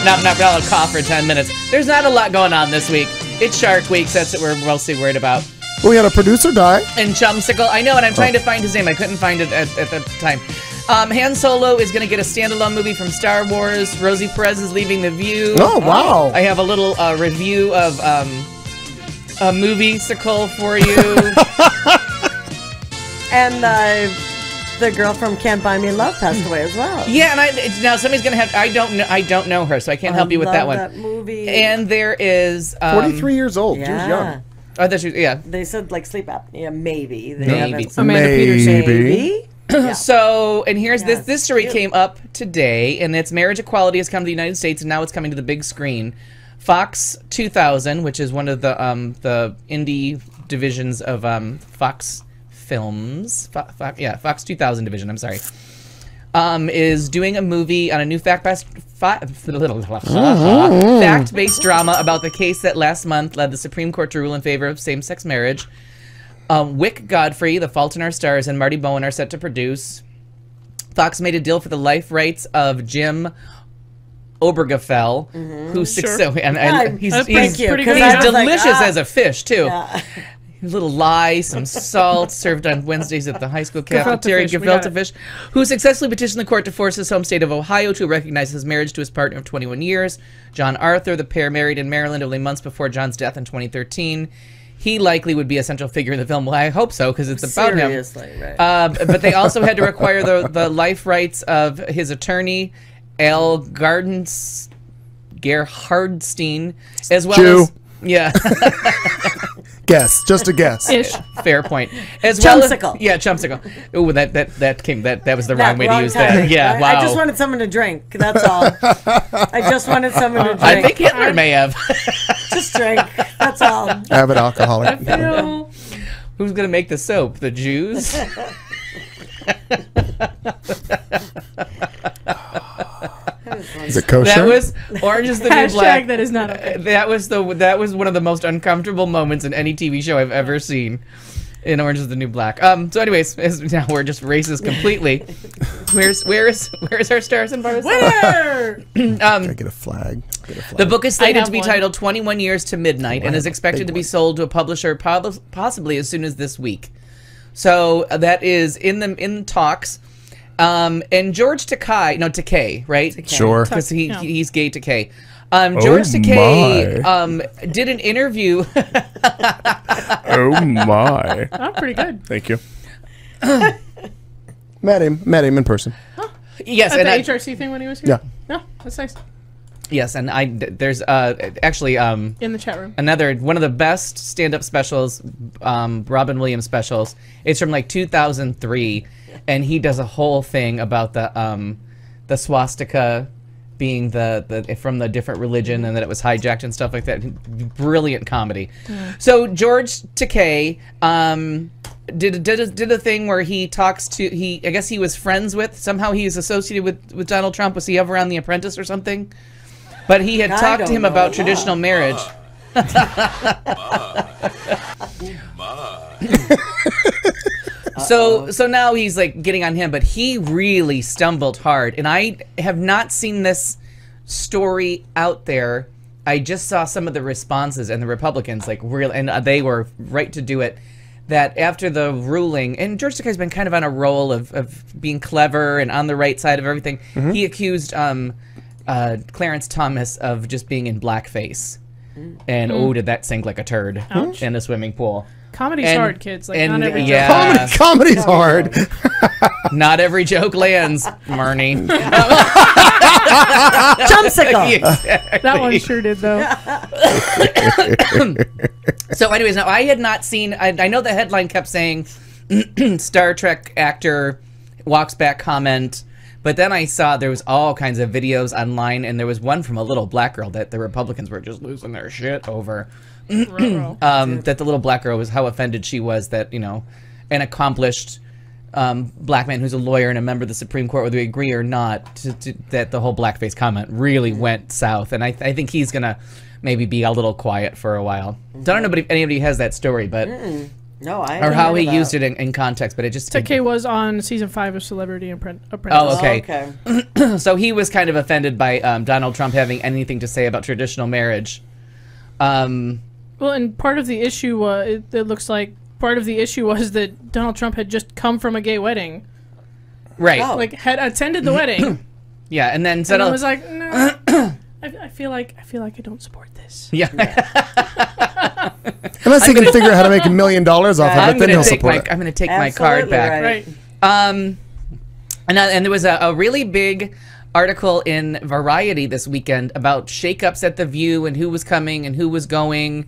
not a cough for 10 minutes. There's not a lot going on this week. It's Shark Week, so that's what we're mostly worried about. Well, we had a producer die. And Chumsicle. I know, and I'm trying to find his name. I couldn't find it at the time. Han Solo is going to get a standalone movie from Star Wars. Rosie Perez is leaving The View. Oh, wow. I have a little review of a movie-sicle for you. And the girl from Can't Buy Me Love passed away as well. Yeah, and now somebody's going to have... I don't know her, so I can't help you with that one. That movie. And there is... 43 years old. Yeah. She was young. Oh, that she was, yeah. They said, like, sleep apnea, maybe. Maybe. Amanda Peterson. Maybe. Yeah. So, and here's Yes, this story cute. came up today, and it's marriage equality has come to the United States, and now it's coming to the big screen. Fox 2000, which is one of the indie divisions of Fox Films, Fox 2000 division. I'm sorry, is doing a movie on a new fact-based drama about the case that last month led the Supreme Court to rule in favor of same-sex marriage. Wick Godfrey, The Fault in Our Stars, and Marty Bowen are set to produce. Fox made a deal for the life rights of Jim Obergefell, who's he's delicious as a fish too. Yeah. A little lye, some salt, served on Wednesdays at the high school cafeteria. Gefilte fish, who successfully petitioned the court to force his home state of Ohio to recognize his marriage to his partner of 21 years, John Arthur. The pair married in Maryland only months before John's death in 2013. He likely would be a central figure in the film. Well, I hope so, because it's about him. Right. But they also had to require the life rights of his attorney, Al Gerhardstein, as well as... Yeah. Guess. Just a guess. Ish. Fair point. As Chumsicle. Well as, yeah, Chumsicle. Oh, that was the wrong way to use that. Yeah, wow. I just wanted someone to drink. That's all. I just wanted someone to drink. I think Hitler may have. Just drink. That's all. Avid alcoholic. Who's gonna make the soap? The Jews. Is it kosher? That was Orange is the New Black. That is not okay. That was one of the most uncomfortable moments in any TV show I've ever seen. In Orange is the New Black. So anyways, now we're just racist completely. Where's our stars and bars? Where? Gotta get a flag. The book is slated to be titled 21 Years to Midnight and is expected to be sold to a publisher possibly as soon as this week. So that is in talks. And George Takei, right? Takei. Sure. Because he's gay Takei. George Takei did an interview. Oh my. Oh, pretty good. Thank you. Met him in person. Huh? Yes, at and the HRC thing when he was here. Yeah. No, that's nice. Yes, and there's actually in the chat room one of the best stand-up specials, Robin Williams specials. It's from like 2003, and he does a whole thing about the swastika being the from the different religion and that it was hijacked and stuff like that. Brilliant comedy. So George Takei did a thing where he talks to I guess he was friends with, somehow he is associated with Donald Trump. Was he ever on The Apprentice or something? But he had talked to him about traditional marriage. So now he's like getting on him, but he really stumbled hard. And I have not seen this story out there. I just saw some of the responses, and the Republicans they were right to do it. That after the ruling, and George Takei's been kind of on a roll of being clever and on the right side of everything. He accused Clarence Thomas of just being in blackface. And did that sink like a turd in a swimming pool. Comedy's hard, kids. Like, not every joke. Comedy's hard. Not every joke lands, Marnie. Chumsicle. Exactly. That one sure did, though. So anyways, now I had not seen, I know the headline kept saying Star Trek actor walks back comment, but then I saw there was all kinds of videos online, and there was one from a little black girl that the Republicans were just losing their shit over. That the little black girl was, how offended she was that, an accomplished black man who's a lawyer and a member of the Supreme Court, whether we agree or not, that the whole blackface comment really went south. And I think he's going to maybe be a little quiet for a while. Don't know if anybody has that story, but No, I or how he heard used it in context, but it just Takei was on season 5 of Celebrity Apprentice. Oh, okay. okay. So he was kind of offended by Donald Trump having anything to say about traditional marriage. Well, and part of the issue was, it looks like part of the issue was that Donald Trump had just come from a gay wedding. Right. Oh. Like, had attended the wedding. Yeah, and then said, And I was like, no, I feel like I don't support this. yeah. Unless he can figure out how to make $1 million off of I'm it, then going he'll to take support my it. I'm going to take my card Absolutely back. right. Right. And there was a really big article in Variety this weekend about shakeups at The View and who was coming and who was going,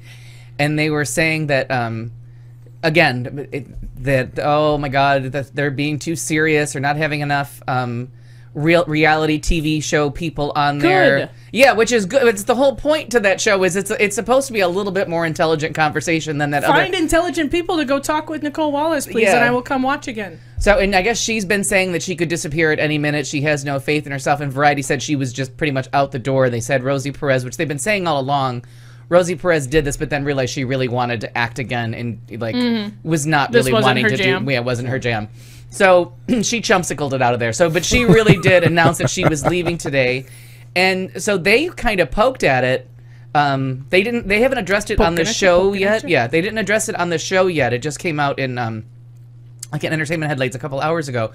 and they were saying that that oh my God, that they're being too serious or not having enough reality TV show people on there. Good. Yeah, which is good. It's the whole point to that show is it's supposed to be a little bit more intelligent conversation than that Find other. intelligent people to go talk with Nicole Wallace, please, Yeah. and I will come watch again. So, and I guess she's been saying that she could disappear at any minute. She has no faith in herself. And Variety said she was just pretty much out the door. They said Rosie Perez, which they've been saying all along. Rosie Perez did this, but then realized she really wanted to act again and was not This really wasn't wanting her to jam. do. Yeah, it wasn't her jam. So she chumsicled it out of there. So, but she really did announce that she was leaving today, and so they kind of poked at it. They haven't addressed it on the show yet. Yeah, they didn't address it on the show yet. It just came out in like in Entertainment Headlights a couple hours ago.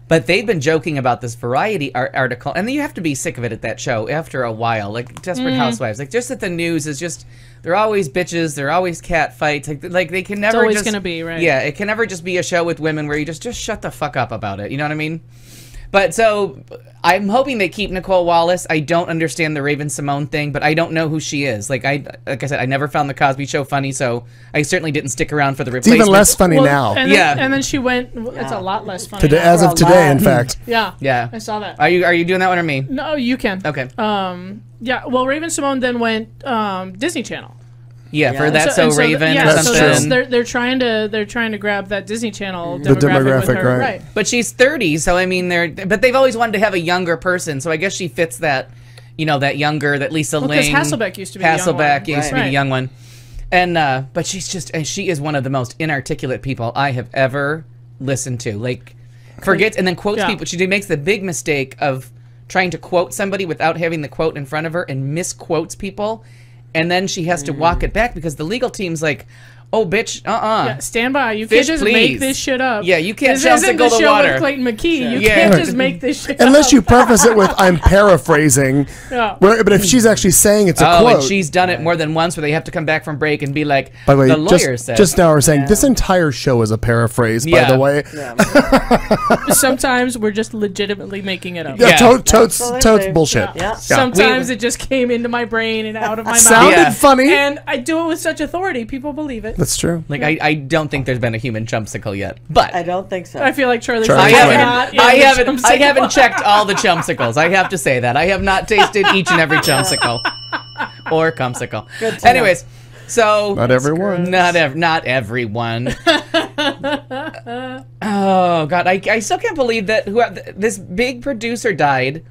But they've been joking about this Variety article, and you have to be sick of it at that show after a while. Like Desperate Housewives, like just that the news is just they're always bitches, they're always cat fights. Like they can never. It's always just, gonna be, right. Yeah, it can never just be a show with women where you just shut the fuck up about it. You know what I mean? But so I'm hoping they keep Nicole Wallace. I don't understand the Raven Simone thing, but I don't know who she is. Like I said, I never found the Cosby Show funny, so I certainly didn't stick around for the It's replacement. even less funny Well, now. And Yeah. then, and then she went. It's a lot less funny. Today, now. as of today, in fact. Yeah. Yeah. I saw that. Are you doing that one or me? No, you can. Okay. Yeah. Well, Raven Simone then went Disney Channel. Yeah, for That's and So Raven yeah, or That's something. true. they're trying to grab that Disney Channel The demographic with demographic, her. right. But she's 30, so I mean, but they've always wanted to have a younger person, so I guess she fits that, that younger, that Lisa Because Ling. Hasselbeck used to be the young Hasselbeck one. used to be the Right. young one, and but she is one of the most inarticulate people I have ever listened to. Like, forgets and then quotes Yeah. people. She makes the big mistake of trying to quote somebody without having the quote in front of her and misquotes people. And then she has to walk it back because the legal team's like, oh, bitch, Yeah, stand by. You Fish, can't just please. make this shit up. Yeah, you can't This isn't chumsicle the the show water. with Clayton McKee. You Yeah. can't just make this shit Unless up. you preface it with, I'm paraphrasing. Yeah. But if she's actually saying it's a Oh, quote. and she's done it more than once where they have to come back from break and be like, By the way, the lawyer said. just now we're saying this entire show is a paraphrase, by Yeah. the way. Sometimes we're just legitimately making it up. Yeah, Yeah. totes Absolutely. bullshit. Yeah. Sometimes it just came into my brain and out of my mouth. Sounded Yeah. funny. And I do it with such authority. People believe it. That's true. Like, I don't think there's been a human chumsicle yet. But I don't think so. I feel like Charlie's Charlie. I Charlie. haven't, not I in the haven't, I chumsicle. haven't checked all the chumsicles. I have to say that. I have not tasted each and every chumsicle. Or cumsicle. Good to know. Anyways, so... Not everyone. Not everyone. Oh, God. I still can't believe that this big producer died,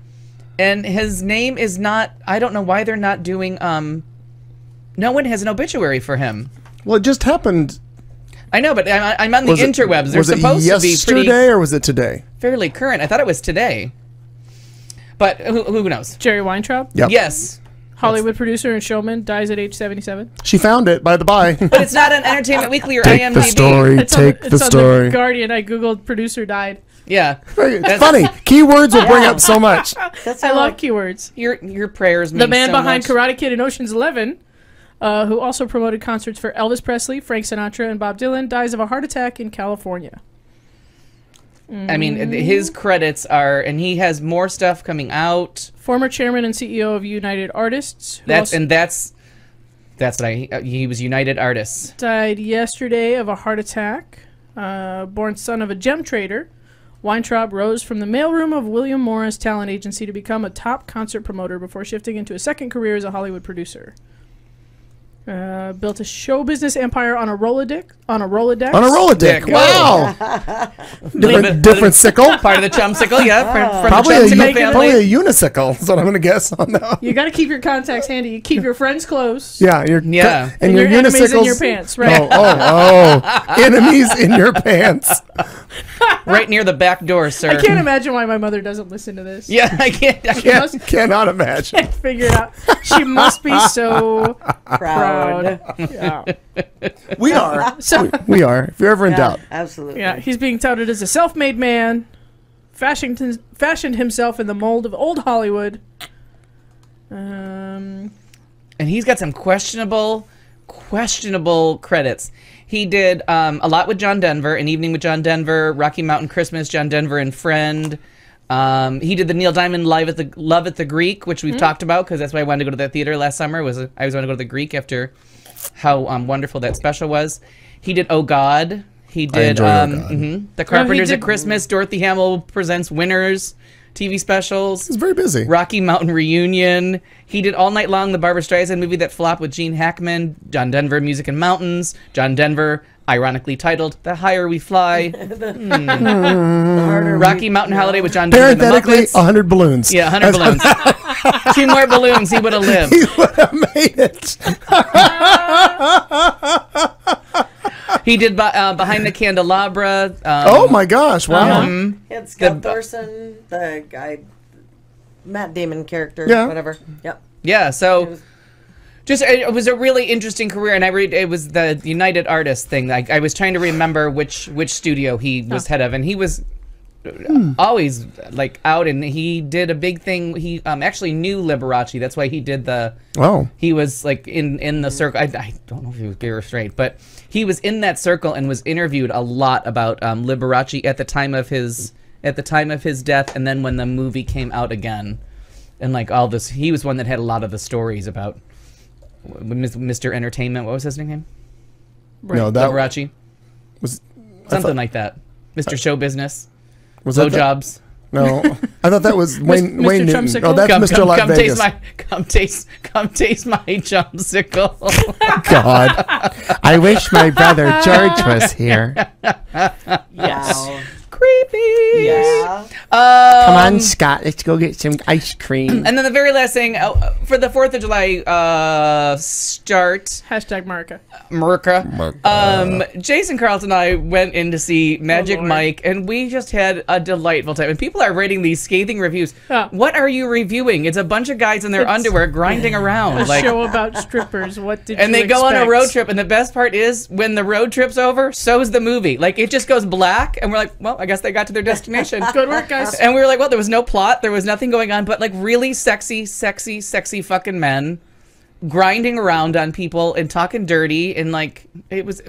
and his name is not... I don't know why they're not doing... No one has an obituary for him. Well, it just happened. I know, but I'm on the Was it- interwebs. They're was it supposed to be yesterday pretty or was it today? fairly current. I thought it was today. But who knows? Jerry Weintraub, Yep. Yes. Hollywood producer and showman, dies at age 77. She found it, by the by. But it's not on Entertainment Weekly or Take IMDb. the story. It's Take on the it's story. on the Guardian. I googled producer died. Yeah. It's funny. Keywords will bring up so much. That's I how love keywords. Your prayers mean The man so behind much. Karate Kid and Ocean's 11, who also promoted concerts for Elvis Presley, Frank Sinatra, and Bob Dylan, dies of a heart attack in California. I mean, his credits are, and he has more stuff coming out. Former chairman and CEO of United Artists. Who That's also what he was United Artists. died yesterday of a heart attack. Born son of a gem trader, Weintraub rose from the mailroom of William Morris Talent Agency to become a top concert promoter before shifting into a second career as a Hollywood producer. Built a show business empire on a Rolodex. On a Rolodex. On a Rolodeck. Dick. Wow. different sickle. Part of the Chumsicle, yeah. From Probably the a, Chumsicle probably family. a unicycle. That's what I'm going to guess on that. You got to keep your contacts handy. You keep your friends close. Yeah, Yeah. and your your enemies in unicycles your pants, right? Oh, enemies in your pants. Right near the back door, sir. I can't imagine why my mother doesn't listen to this. Yeah, I can't. Cannot imagine. Figure it out. She must be so proud. Yeah. We are. So We are. If you're ever in doubt. Absolutely. yeah, he's being touted as a self-made man, fashioned himself in the mold of old Hollywood. And he's got some questionable credits. He did a lot with John Denver, An Evening with John Denver, Rocky Mountain Christmas, John Denver and Friend. He did the Neil Diamond Love at the Greek, which we've talked about because that's why I wanted to go to that theater last summer. I was going to go to the Greek after how wonderful that special was. He did Oh God. He did enjoyed Oh God. The Carpenters did- at Christmas. Dorothy Hamill presents Winners TV specials. He's very busy. Rocky Mountain Reunion. He did All Night Long, the Barbra Streisand movie that flopped with Gene Hackman. John Denver, Music and Mountains. John Denver, ironically titled The Higher We Fly. Rocky Mountain Holiday with John Denver and the Parenthetically, Muppets. 100 balloons. Yeah, 100 balloons. 2 more balloons, he would have lived. He would have made it. He did Behind the Candelabra. Oh my gosh! Wow. He had Scott Thorson, the guy, Matt Damon character, Yeah. whatever. Yep. Yeah, so it was a really interesting career, and it was the United Artists thing. I was trying to remember which studio he was head of, and he was always like out, and he did a big thing. He actually knew Liberace. That's why he did the. Oh. He was like in the circle. I don't know if he was gay or straight, but he was in that circle and was interviewed a lot about Liberace at the time of his death, and then when the movie came out again, and like all this, he was one that had a lot of the stories about Mr. Entertainment. What was his name? No, that Liberace. was Something like that. Mr. Show Business. was Low that jobs. No, I thought that was Wayne Mr. Newton. Chumsicle? Oh, that's Mr. Las Vegas. Come taste my Chumsicle. God, I wish my brother George was here. Yes. Creepy. Yeah. Come on, Scott, let's go get some ice cream. And then the very last thing for the 4th of July start. Hashtag Marika. Merca. Jason Carlton and I went in to see Magic Lord. Mike, and we just had a delightful time. And people are writing these scathing reviews. Yeah. What are you reviewing? It's a bunch of guys in their It's underwear grinding around. A Like, show about strippers. What did and you they go on a expect? road trip, and the best part is when the road trip's over, so's the movie. Like, it just goes black, and we're like, well, I guess they got to their destination. Good work, guys. And we were like, well, there was no plot, there was nothing going on, but like really sexy fucking men grinding around on people and talking dirty, and like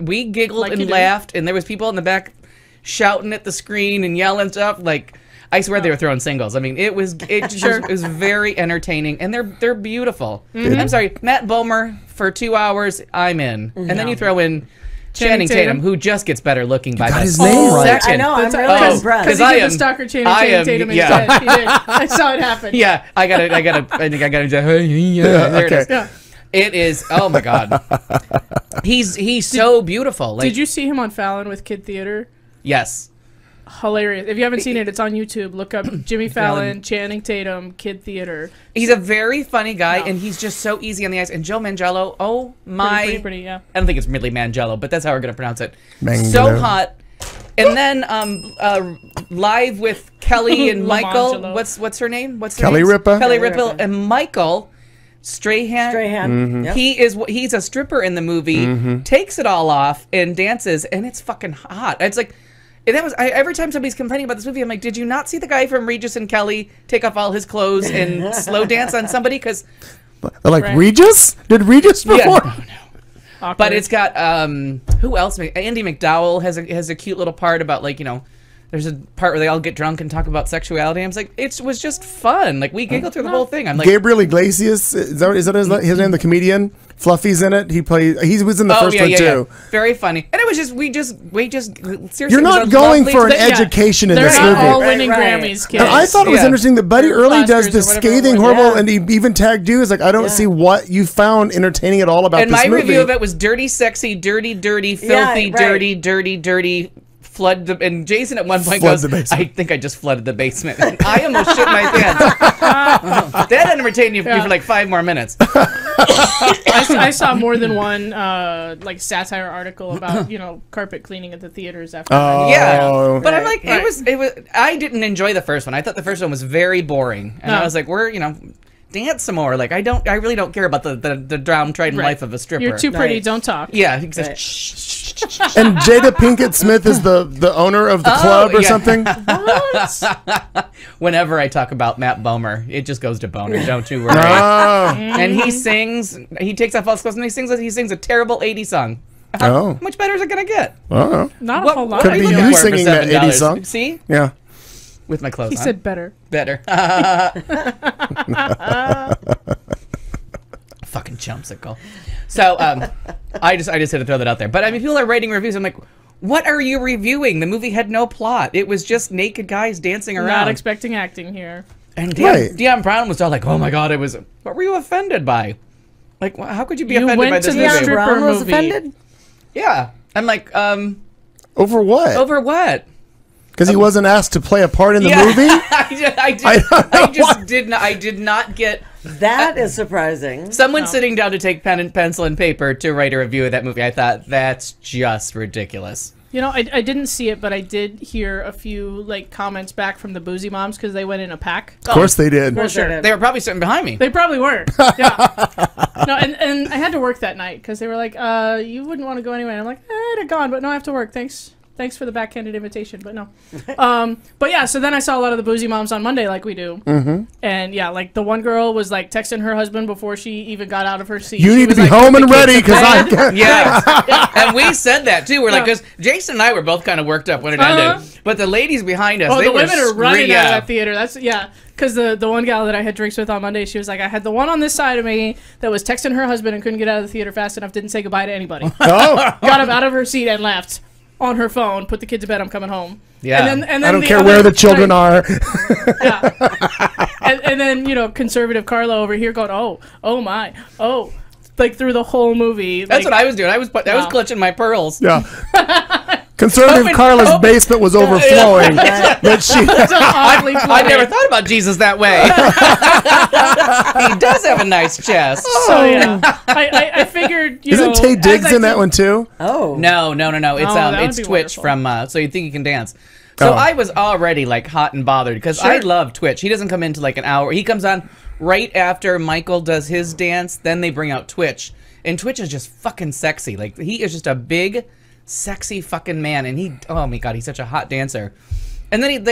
we giggled Like you and do. laughed, and there was people in the back shouting at the screen and yelling stuff. Like, I swear they were throwing singles. I mean, it was very entertaining, and they're beautiful. I'm sorry, Matt Bomer for 2 hours, I'm in, and then you throw in Channing Tatum, who just gets better looking by got the his name right. second. I know. I'm That's- really oh, impressed. Because I he did am- the stalker Channing I am- Tatum yeah. instead. He did. I saw it happen. Yeah, I think I gotta. There it is. Yeah. It is. Oh my God, he's so beautiful. Like, Did you see him on Fallon with Kid Theater? Yes. Hilarious. If you haven't seen it, it's on YouTube. Look up Jimmy Fallon, Channing Tatum, Kid Theater. He's a very funny guy, No. and he's just so easy on the ice. And Joe Manganiello, oh my! Pretty, yeah. I don't think it's really Manganiello, but that's how we're gonna pronounce it. Manganiello. So hot. And then live with Kelly and Michael. Lamangelo. What's her name? What's her Kelly name? Ripa. Kelly Kelly Ripa Ripa. and Michael Strahan. Strahan. Yep. He's a stripper in the movie, takes it all off and dances, and it's fucking hot. It's like every time somebody's complaining about this movie, I'm like, did you not see the guy from Regis and Kelly take off all his clothes and slow dance on somebody? Because They're like, Right. Regis? Did Regis perform? but it's got who else? Andy McDowell has a cute little part about, like, you know, there's a part where they all get drunk and talk about sexuality. I was like, it was just fun. Like we giggled through the whole thing. I'm like, Gabriel Iglesias, is that his name? The comedian, Fluffy's in it. He was in the first one too. Very funny. And it was just we just seriously. You're not going for an education in this They're movie. all winning Right. Grammys, kids. And I thought it was interesting that Buddy Early does Oscars or this whatever it scathing, was. horrible, Yeah. and he even tagged you. It's like, I don't see what you found entertaining at all about And this my movie. review of it was dirty, sexy, dirty, filthy, right. dirty. Flood the and Jason at one point Flood goes, the basement. I think I just flooded the basement. And I almost shit my pants. That entertained you for like 5 more minutes. I saw more than one like satire article about carpet cleaning at the theaters after. Yeah, but I'm Right. like, it was. I didn't enjoy the first one. I thought the first one was very boring, and I was like, dance some more. Like I really don't care about the downtrodden life of a stripper. You're too pretty. Right. Don't talk. Yeah, exactly. Right. Shh. And Jada Pinkett Smith is the owner of the club or yeah. something. Whenever I talk about Matt Bomer, it just goes to boner. Don't you worry. Oh. And he sings. He takes off all his clothes and he sings a terrible '80s song. Oh. How much better is it gonna get? Oh. Not a What- whole lot. what Could are be looking you for singing that $7? 80s song. See, Yeah. with my clothes He on. said better. Better. Fucking chumsicle. So I just had to throw that out there. But I mean, people are writing reviews. I'm like, what are you reviewing? The movie had no plot. It was just naked guys dancing around. Not expecting acting here. And Right. Deion Brown was all like, oh my god, it was. What were you offended by? Like, how could you be You offended went by to this the movie? strip- Brown was movie. offended. Yeah. I'm like, Over what? over what? Because he wasn't asked to play a part in the Yeah. movie? I did not get That is surprising. someone sitting down to take pen and pencil and paper to write a review of that movie. I thought that's just ridiculous. I didn't see it, but I did hear a few comments back from the Boozy Moms because they went in a pack. Of course they did. Of course sure. they did. They were probably sitting behind me. They probably were. Yeah. No, and I had to work that night because they were like, you wouldn't want to go anyway. And I'm like, I'd have gone, but no, I have to work. Thanks for the backhanded invitation, but no. But yeah, so then I saw a lot of the Boozy Moms on Monday like we do. Mm-hmm. And yeah, like the one girl was like texting her husband before she even got out of her seat. You She need to was be like, home "Put and the kids ready to because bed." I. Yeah, and we said that too. We're like, Yeah. because Jason and I were both kind of worked up when it Uh-huh. ended, but the ladies behind us, Oh, they the were women are running out of yeah. that theater. That's because the one gal that I had drinks with on Monday, she was like, I had the one on this side of me that was texting her husband and couldn't get out of the theater fast enough, didn't say goodbye to anybody. Oh, Got up out of her seat and left on her phone, put the kid to bed, I'm coming home. Yeah. And then I don't the care other- where the children right, are. Yeah. and then, conservative Carla over here going, oh my, like through the whole movie. That's like, what I was doing. I was Wow. clutching my pearls. Yeah. Conservative Open- Carla's open- basement was overflowing. But she. oddly I never flooded. thought about Jesus that way. He does have a nice chest. So yeah, I figured, Isn't Tay as Diggs I in that did- one too? Oh. No. It's that would it's be Twitch wonderful. from So You Think You Can Dance. So Oh. I was already like hot and bothered because I love Twitch. He doesn't come into like an hour. He comes on right after Michael does his dance. Then they bring out Twitch, and Twitch is just fucking sexy. Like he is just a big, sexy fucking man, and oh my god, he's such a hot dancer. And then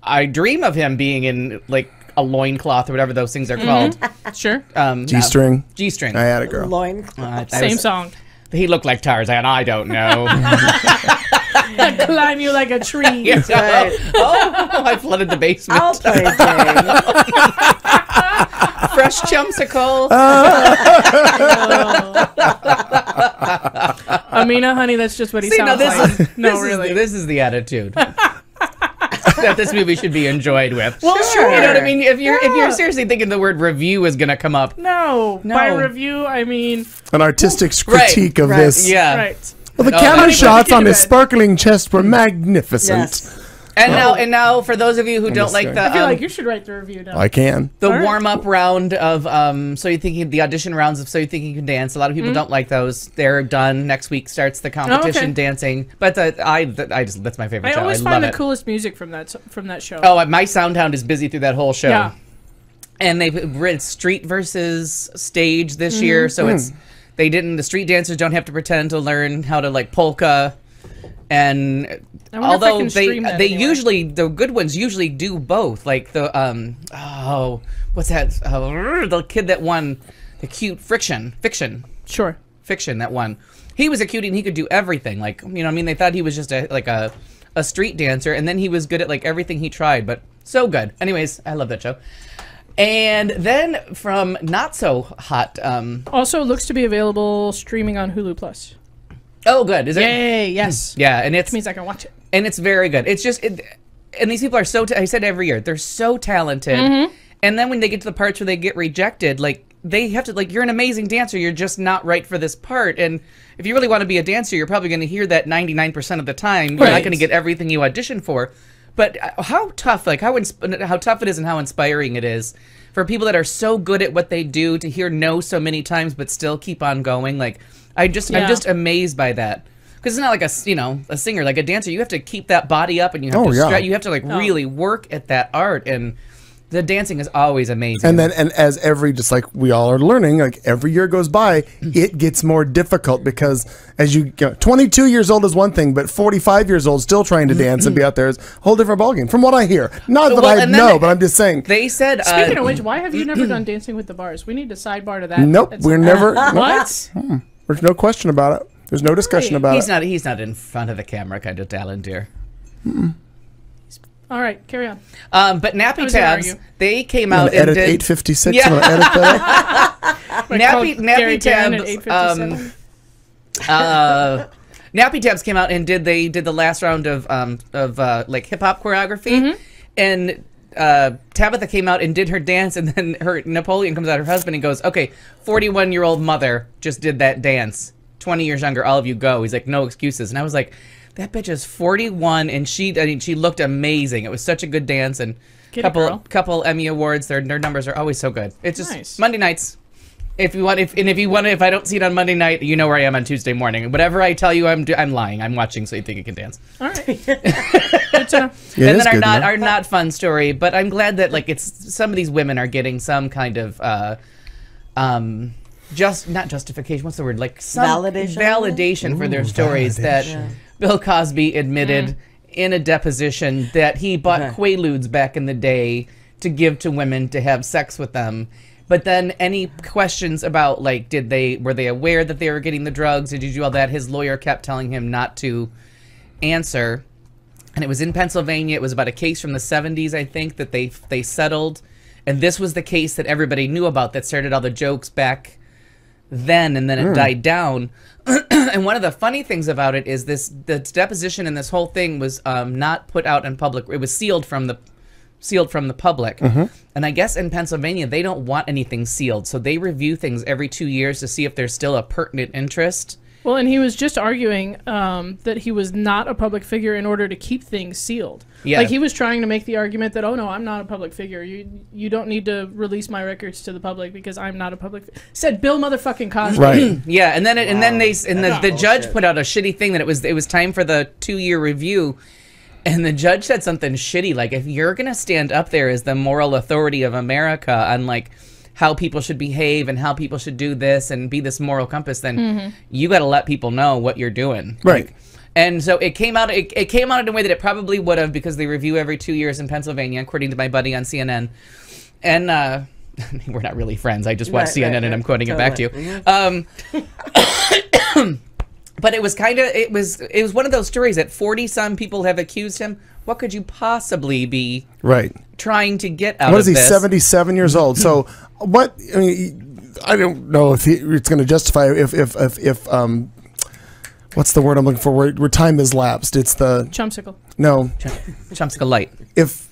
I dream of him being in like a loincloth or whatever those things are called. Sure. G-string. G-string. I had a girl. Loincloth. Same song. He looked like Tarzan. I don't know. Climb you like a tree. Right. Oh, I flooded the basement. I'll play Jane. Fresh chumsicle. Amina, honey, that's just what he See, now sounds like. No, this really. This is the attitude that this movie should be enjoyed with. Well, sure. You know what I mean? If you're seriously thinking the word review is gonna come up, No. No. By review, I mean, An artistic critique of Right. this. yeah. right. Well, the No, camera honey, shots put the on kid to his bed. sparkling chest were magnificent. Yes. And now for those of you who don't just like kidding. the I feel like you should write the review down. I can. the All right. warm up round of So You Think the audition rounds of So You Think You Can Dance. A lot of people don't like those. They're done. Next week starts the competition dancing. But that's my favorite I show. always I love find the it. coolest music from that show. Oh, my Soundhound is busy through that whole show. Yeah. And they've read street versus stage this year, so the street dancers don't have to pretend to learn how to like polka. And I wonder if I although can stream that they anywhere. usually, the good ones usually do both. Like the what's that? The kid that won the cute fiction Sure. that won. He was a cutie and he could do everything. Like, you know what I mean? They thought he was just a a street dancer, and then he was good at like everything he tried, but so good. Anyways, I love that show. And then from not so hot, Also looks to be available streaming on Hulu Plus. oh good, is it? Yay, yes. Yeah, and Which means I can watch it. and it's very good. It's just, and these people are so, I said every year, they're so talented. And then when they get to the parts where they get rejected, like, they have to, like, you're an amazing dancer, you're just not right for this part. And if you really want to be a dancer, you're probably going to hear that 99% of the time. You're not going to get everything you audition for. But how tough, like, how tough it is and how inspiring it is for people that are so good at what they do to hear no so many times but still keep on going. Like, I'm just amazed by that. Because it's not like a singer, like a dancer. You have to keep that body up, and you have you have to like really work at that art, and the dancing is always amazing. And then, and as every, just like we all are learning, like every year goes by, it gets more difficult because as you go, 22 years old is one thing, but 45 years old still trying to dance and be out there is a whole different ballgame. From what I hear, not that I know, but I'm just saying. They said. Speaking of which, why have you never done Dancing with the Bars? We need to sidebar to that. Nope, we're never. What? There's no question about it. There's no discussion about it. He's not in front of the camera kind of talent here. All right, carry on. But Nappy Tabs, they came out and edit did 856. I'm gonna edit that. Nappy Tabs. Nappy Tabs came out and did the last round of like hip hop choreography, and Tabitha came out and did her dance, and then Napoleon comes out, her husband, and goes, "Okay, 41-year-old mother just did that dance. 20 years younger, all of you go." He's like, "No excuses." And I was like, that bitch is 41, and she looked amazing. It was such a good dance, and couple Emmy awards. Their numbers are always so good. It's just nice. Monday nights. If I don't see it on Monday night, you know where I am on Tuesday morning. Whatever I tell you, I'm lying. I'm watching, so you think you can dance. All right. Good to know. Yeah, and then our not fun story, but I'm glad that like it's some of these women are getting some kind of just not justification. What's the word? Like some validation for their stories. That Bill Cosby admitted in a deposition that he bought Quaaludes back in the day to give to women to have sex with them. But then any questions about like were they aware that they were getting the drugs? Did you do all that? His lawyer kept telling him not to answer. And it was in Pennsylvania. It was about a case from the 70s, I think, that they settled. And this was the case that everybody knew about that started all the jokes back then, and then it died down. And one of the funny things about it is the deposition and this whole thing was not put out in public. It was sealed from the public. And I guess in Pennsylvania they don't want anything sealed, so they review things every 2 years to see if there's still a pertinent interest. Well, and he was just arguing that he was not a public figure in order to keep things sealed. Yeah. Like he was trying to make the argument that, oh no, I'm not a public figure. You don't need to release my records to the public because I'm not a public. Said Bill motherfucking Cosby. Right. Yeah, and then the judge put out a shitty thing that it was time for the 2-year review, and the judge said something shitty like, if you're gonna stand up there as the moral authority of America on like how people should behave and how people should do this and be this moral compass, then you got to let people know what you're doing. Right. Like, and so it came out in a way that it probably would have, because they review every 2 years in Pennsylvania, according to my buddy on CNN. And we're not really friends. I just watch CNN and I'm quoting it back to you. But it was it was one of those stories that 40-some people have accused him. What could you possibly be trying to get out of this? What is he, 77 years old? So what, I mean, I don't know if it's going to justify if what's the word I'm looking for, where time has lapsed? It's the... Chumsicle. No. Chumsicle light. If...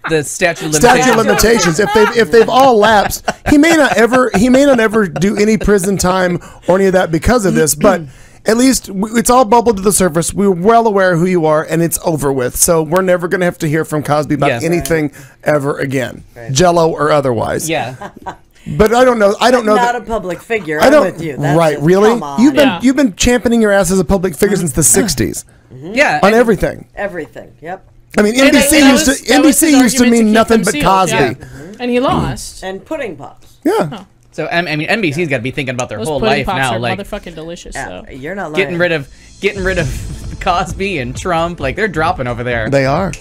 The statute of limitations. If they've all lapsed, he may not ever do any prison time or any of that because of this, but at least it's all bubbled to the surface. We're well aware who you are, and it's over with. So we're never going to have to hear from Cosby about anything ever again, Jello or otherwise. Yeah. But I don't know. Not a public figure. I'm with you. That's really? Come on. You've been championing your ass as a public figure since the 60s. Yeah. On everything. Everything. Yep. I mean, NBC used to mean nothing but Cosby. Yeah. And he lost. And pudding pops. Yeah. Oh. So I mean, NBC's got to be thinking about their Those whole pudding life pops now, are like motherfucking delicious. So. You're not lying. Getting rid of Cosby and Trump, like they're dropping over there. They are.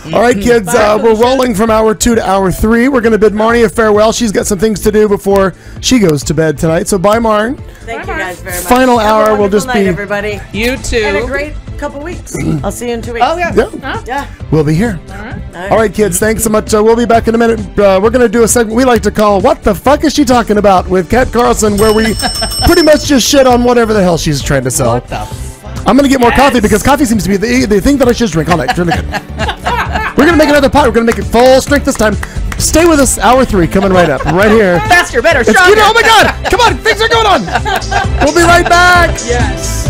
All right, kids, we're rolling from hour 2 to hour 3. We're going to bid Marnie a farewell. She's got some things to do before she goes to bed tonight. So bye, Marn. Thank you guys very much. Final hour will just night, be everybody. You too. And a great couple weeks. I'll see you in 2 weeks. Oh yeah. Yeah, Yeah. we'll be here. All right. All right, kids, thanks so much. We'll be back in a minute. We're going to do a segment we like to call What the Fuck Is She Talking About with Kat Carlson, where we pretty much just shit on whatever the hell she's trying to sell. What the fuck? I'm going to get more coffee because coffee seems to be the thing that I should drink all night. It's really good. We're going to make another pot. We're going to make it full strength this time. Stay with us. Hour 3 coming right up. Right here. Faster, better, It's stronger. oh my God. Come on. Things are going on. We'll be right back. Yes.